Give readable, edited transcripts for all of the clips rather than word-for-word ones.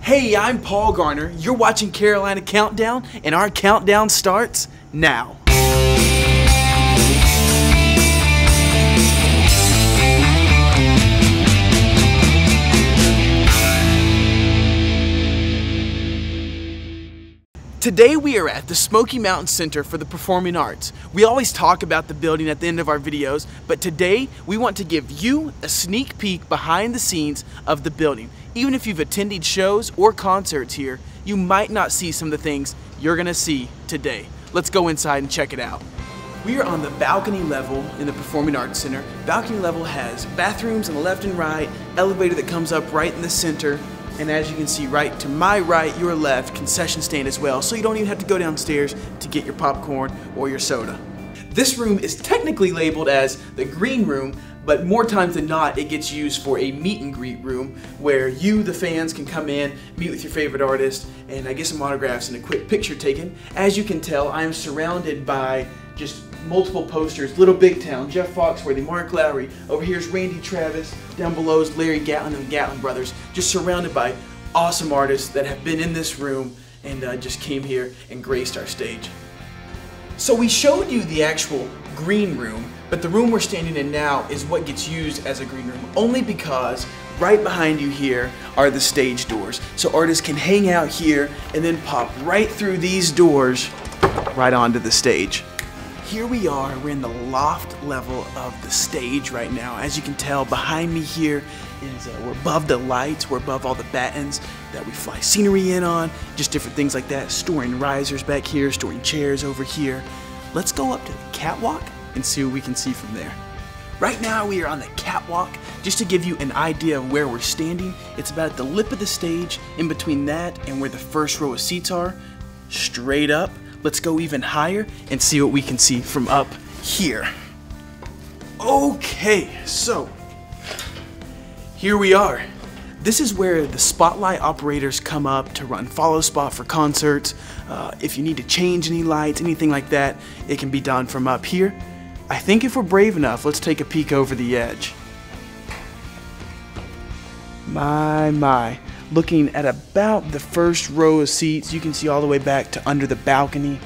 Hey, I'm Paul Garner. You're watching Carolina Countdown, and our countdown starts now. Today we are at the Smoky Mountain Center for the Performing Arts. We always talk about the building at the end of our videos, but today we want to give you a sneak peek behind the scenes of the building. Even if you've attended shows or concerts here, you might not see some of the things you're gonna see today. Let's go inside and check it out. We are on the balcony level in the Performing Arts Center. Balcony level has bathrooms on the left and right, elevator that comes up right in the center, and as you can see right to my right, your left, concession stand as well, so you don't even have to go downstairs to get your popcorn or your soda. This room is technically labeled as the green room, but more times than not, it gets used for a meet and greet room where you, the fans, can come in, meet with your favorite artist, and get some autographs and a quick picture taken. As you can tell, I am surrounded by just multiple posters. Little Big Town, Jeff Foxworthy, Mark Lowry. Over here is Randy Travis. Down below is Larry Gatlin and the Gatlin brothers. Just surrounded by awesome artists that have been in this room and just came here and graced our stage. So we showed you the actual green room, but the room we're standing in now is what gets used as a green room only because right behind you here are the stage doors. So artists can hang out here and then pop right through these doors right onto the stage. Here we are, we're in the loft level of the stage right now. As you can tell, behind me here is, we're above the lights, we're above all the battens that we fly scenery in on, just different things like that, storing risers back here, storing chairs over here. Let's go up to the catwalk and see what we can see from there. Right now we are on the catwalk. Just to give you an idea of where we're standing, it's about at the lip of the stage, in between that and where the first row of seats are, straight up. Let's go even higher and see what we can see from up here. Okay, so here we are. This is where the spotlight operators come up to run follow spot for concerts. If you need to change any lights, anything like that, it can be done from up here. I think if we're brave enough, let's take a peek over the edge. My. Looking at about the first row of seats, you can see all the way back to under the balcony.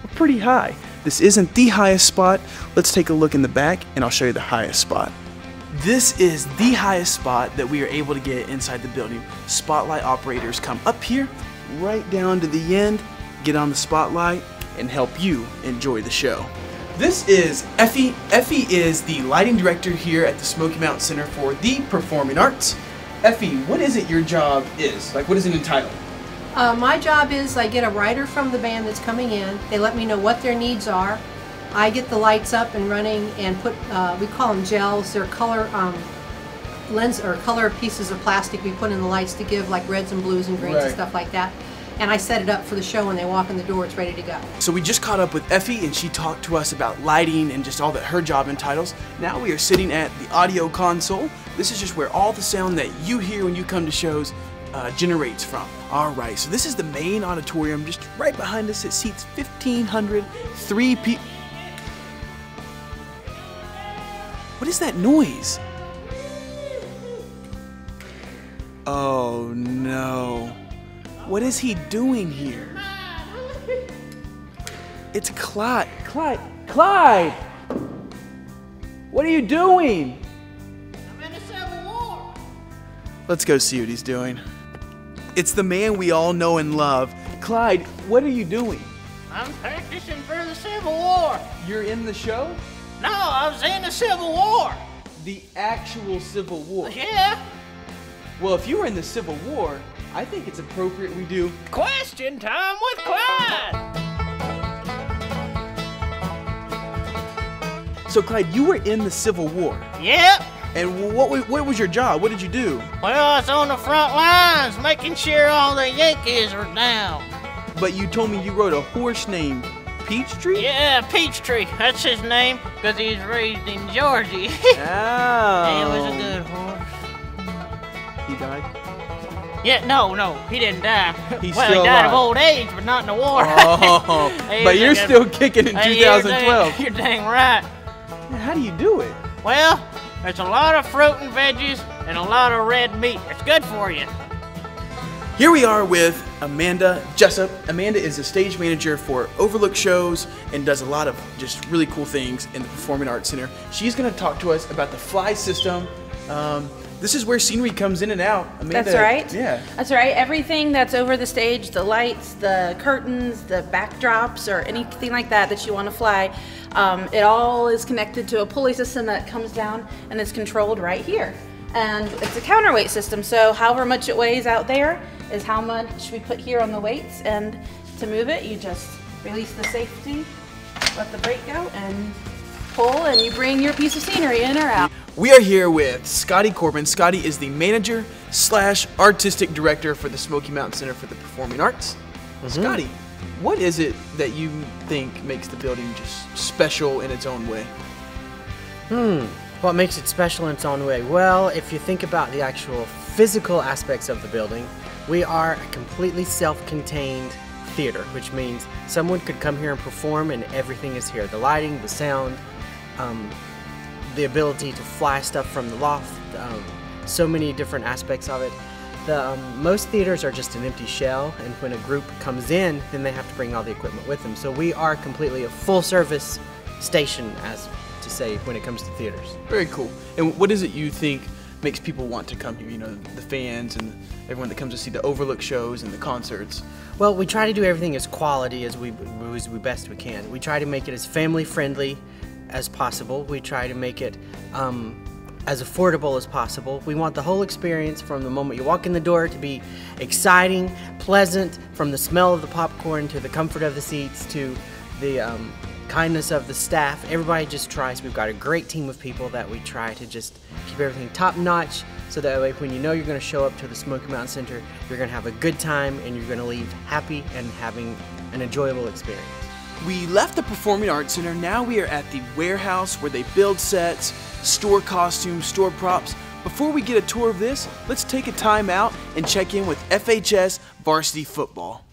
We're pretty high. This isn't the highest spot. Let's take a look in the back and I'll show you the highest spot. This is the highest spot that we are able to get inside the building. Spotlight operators come up here, right down to the end, get on the spotlight, and help you enjoy the show. This is Effie. Effie is the lighting director here at the Smoky Mountain Center for the Performing Arts. Effie, what is it your job is? Like, what is it entitled? My job is I get a writer from the band that's coming in. They let me know what their needs are. I get the lights up and running and put, we call them gels. They're color lens or color pieces of plastic we put in the lights to give like reds and blues and greens and stuff like that. And I set it up for the show when they walk in the door, it's ready to go. So we just caught up with Effie and she talked to us about lighting and just all that her job entitles. Now we are sitting at the audio console. This is just where all the sound that you hear when you come to shows generates from. Alright, so this is the main auditorium. Just right behind us, it seats 1,500, 3 people. What is that noise? Oh no. What is he doing here? It's Clyde. Clyde! What are you doing? I'm in the Civil War. Let's go see what he's doing. It's the man we all know and love. Clyde, what are you doing? I'm practicing for the Civil War. You're in the show? No, I was in the Civil War. The actual Civil War? Yeah. Well, if you were in the Civil War, I think it's appropriate we do Question time with Clyde. So Clyde, you were in the Civil War. Yep. And what was your job? What did you do? Well, I was on the front lines making sure all the Yankees were down. But you told me you rode a horse named Peachtree? Yeah, Peachtree. That's his name because he was raised in Georgia. Oh. It was a good horse. He died? Yeah, no, he didn't die. He's well, still he died alive. of old age, but not in the war. Oh, but you're still kicking in 2012. You're dang right. How do you do it? Well, there's a lot of fruit and veggies and a lot of red meat. It's good for you. Here we are with Amanda Jessup. Amanda is a stage manager for Overlook shows and does a lot of just really cool things in the Performing Arts Center. She's going to talk to us about the fly system. This is where scenery comes in and out. Amanda, that's right. Yeah. That's right. Everything that's over the stage, the lights, the curtains, the backdrops, or anything like that that you want to fly, it all is connected to a pulley system that comes down and is controlled right here. And it's a counterweight system, so however much it weighs out there is how much we put here on the weights, and to move it, you just release the safety, let the brake go, and pull, and you bring your piece of scenery in or out. We are here with Scotty Corbin. Scotty is the manager / artistic director for the Smoky Mountain Center for the Performing Arts. Scotty, what is it that you think makes the building just special in its own way? What makes it special in its own way? Well, if you think about the actual physical aspects of the building, we are a completely self-contained theater, which means someone could come here and perform and everything is here. The lighting, the sound, the ability to fly stuff from the loft, so many different aspects of it. Most theaters are just an empty shell, and when a group comes in, then they have to bring all the equipment with them. So we are completely a full-service station, as to say, when it comes to theaters. Very cool. And what is it you think makes people want to come here? You know, the fans and everyone that comes to see the Overlook shows and the concerts. Well, we try to do everything as quality as we best we can. We try to make it as family friendly as possible. We try to make it as affordable as possible. We want the whole experience from the moment you walk in the door to be exciting, pleasant, from the smell of the popcorn to the comfort of the seats to the kindness of the staff. Everybody just tries. We've got a great team of people that we try to just keep everything top notch, so that way when you know you're going to show up to the Smoky Mountain Center, you're going to have a good time and you're going to leave happy and having an enjoyable experience. We left the Performing Arts Center. Now we are at the warehouse where they build sets, store costumes, store props. Before we get a tour of this, let's take a time out and check in with FHS varsity football.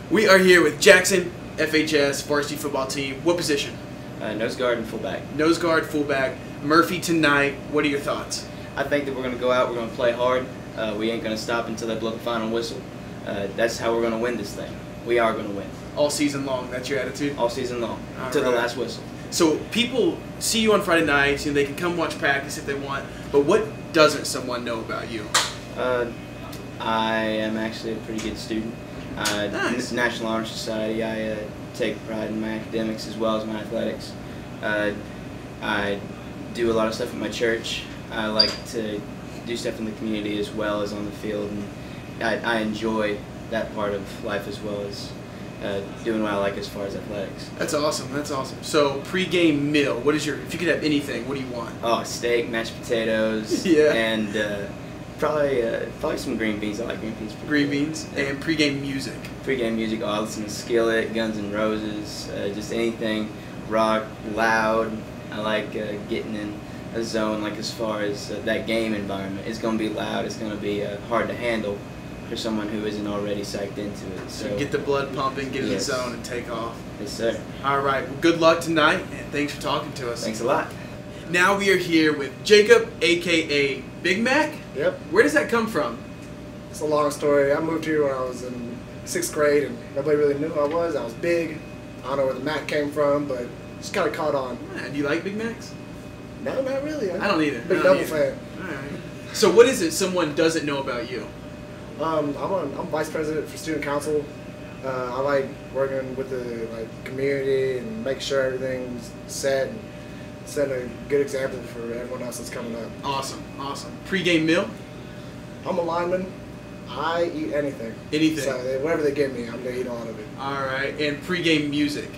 We are here with Jackson, FHS varsity football team. What position? Nose guard and fullback. Nose guard, fullback. Murphy tonight. What are your thoughts? I think that we're going to go out, we're going to play hard. We ain't going to stop until they blow the final whistle. That's how we're going to win this thing. We are going to win. All season long, that's your attitude? All season long, until the last whistle. So people see you on Friday nights, and they can come watch practice if they want, but what doesn't someone know about you? I am actually a pretty good student. Nice. National Honor Society, I take pride in my academics as well as my athletics. I do a lot of stuff at my church. I like to do stuff in the community as well as on the field, and I enjoy that part of life as well as doing what I like as far as athletics. That's awesome, that's awesome. So pre-game meal, what is if you could have anything, what do you want? Oh, steak, mashed potatoes, yeah. And probably some green beans. I like green beans. Green beans, and pre-game music. Pre-game music, I listen to Skillet, Guns N' Roses, just anything rock, loud. I like getting in a zone, like as far as that game environment. It's going to be loud, it's going to be hard to handle for someone who isn't already psyched into it. So get the blood pumping, get in yes. the zone, and take off. Yes, sir. All right, well, good luck tonight, and thanks for talking to us. Thanks a lot. Now we are here with Jacob, a.k.a. Big Mac. Yep. Where does that come from? It's a long story. I moved here when I was in 6th grade, and nobody really knew who I was. I was big. I don't know where the Mac came from, but just kind of caught on. Yeah, do you like Big Macs? No, not really. I don't either. Big double fan. All right. So what is it someone doesn't know about you? I'm vice president for student council. I like working with the community and make sure everything's set and set a good example for everyone else that's coming up. Awesome, awesome. Pre-game meal? I'm a lineman. I eat anything. Anything. So whatever they give me, I'm gonna eat all of it. All right. And pre-game music?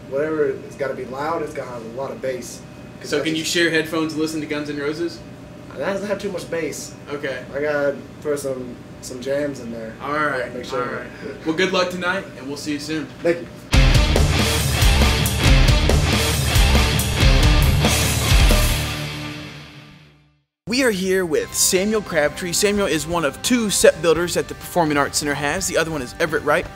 Whatever, it's got to be loud. It's got to have a lot of bass. So can you share headphones and listen to Guns N' Roses? That doesn't have too much bass. Okay. I got to put some jams in there. All right. Make sure. All right. Well, good luck tonight, and we'll see you soon. Thank you. We are here with Samuel Crabtree. Samuel is one of 2 set builders that the Performing Arts Center has. The other one is Everett Wright.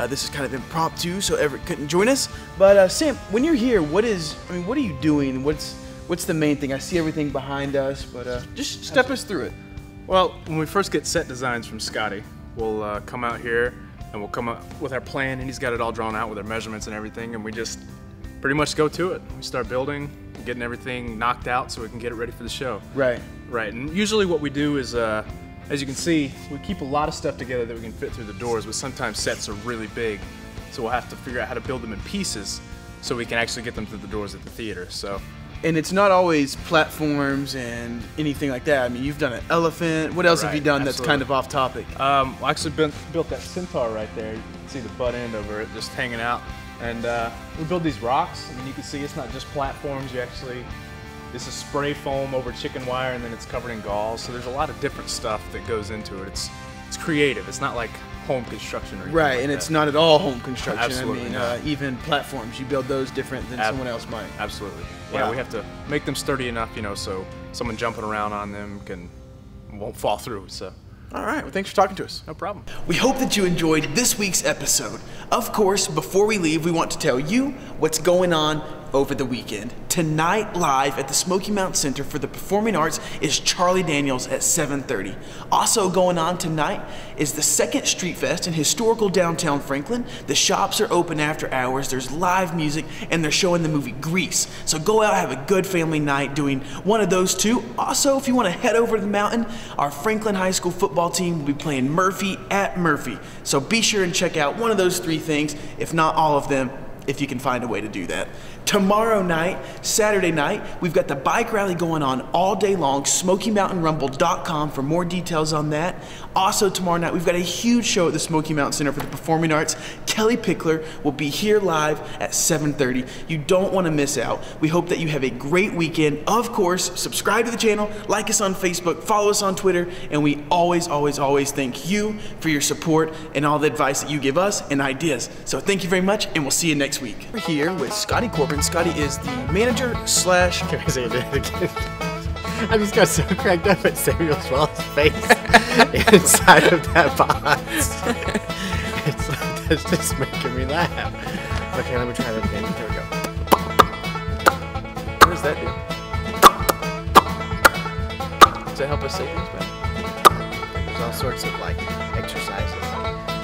This is kind of impromptu, so Everett couldn't join us. But Sam, when you're here, what are you doing? What's What's the main thing? I see everything behind us, but just step us through it. Well, when we first get set designs from Scotty, we'll come out here and we'll come up with our plan, and he's got it all drawn out with our measurements and everything, and we just pretty much go to it. We start building, getting everything knocked out so we can get it ready for the show. Right. Right, and usually what we do is, as you can see, we keep a lot of stuff together that we can fit through the doors, but sometimes sets are really big, so we'll have to figure out how to build them in pieces so we can actually get them through the doors at the theater. So. And it's not always platforms and anything like that. I mean, you've done an elephant. What else have you done that's kind of off topic? I actually built that centaur right there. You can see the butt end over it just hanging out. And we build these rocks. I mean, you can see it's not just platforms. This is spray foam over chicken wire, and then it's covered in gauze. So there's a lot of different stuff that goes into it. It's creative. It's not like home construction or anything right, like and that. it's not at all home construction. Absolutely I mean, even platforms, you build those different than someone else might. Absolutely. Wow. Yeah, we have to make them sturdy enough, so someone jumping around on them won't fall through. So. All right, well, thanks for talking to us. No problem. We hope that you enjoyed this week's episode. Of course, before we leave, we want to tell you what's going on over the weekend. Tonight, live at the Smoky Mountain Center for the Performing Arts is Charlie Daniels at 7:30. Also going on tonight is the Second Street Fest in historical downtown Franklin. The shops are open after hours, there's live music, and they're showing the movie Grease. So go out, have a good family night doing one of those two. Also, if you want to head over to the mountain, our Franklin High School football team will be playing Murphy at Murphy. So be sure and check out one of those three things, if not all of them, if you can find a way to do that. Tomorrow night, Saturday night, we've got the bike rally going on all day long. SmokyMountainRumble.com for more details on that. Also tomorrow night, we've got a huge show at the Smoky Mountain Center for the Performing Arts. Kelly Pickler will be here live at 7:30. You don't want to miss out. We hope that you have a great weekend. Of course, subscribe to the channel, like us on Facebook, follow us on Twitter, and we always, always, always thank you for your support and all the advice that you give us and ideas. So thank you very much, and we'll see you next week. We're here with Scotty Corbin. Scotty is the manager slash... Can I say it again? I just got so cracked up at Samuel Schwall's face inside of that box. It's just making me laugh. Okay, let me try that again. Here we go. What does that do? Does that help us say things better? There's all sorts of exercises.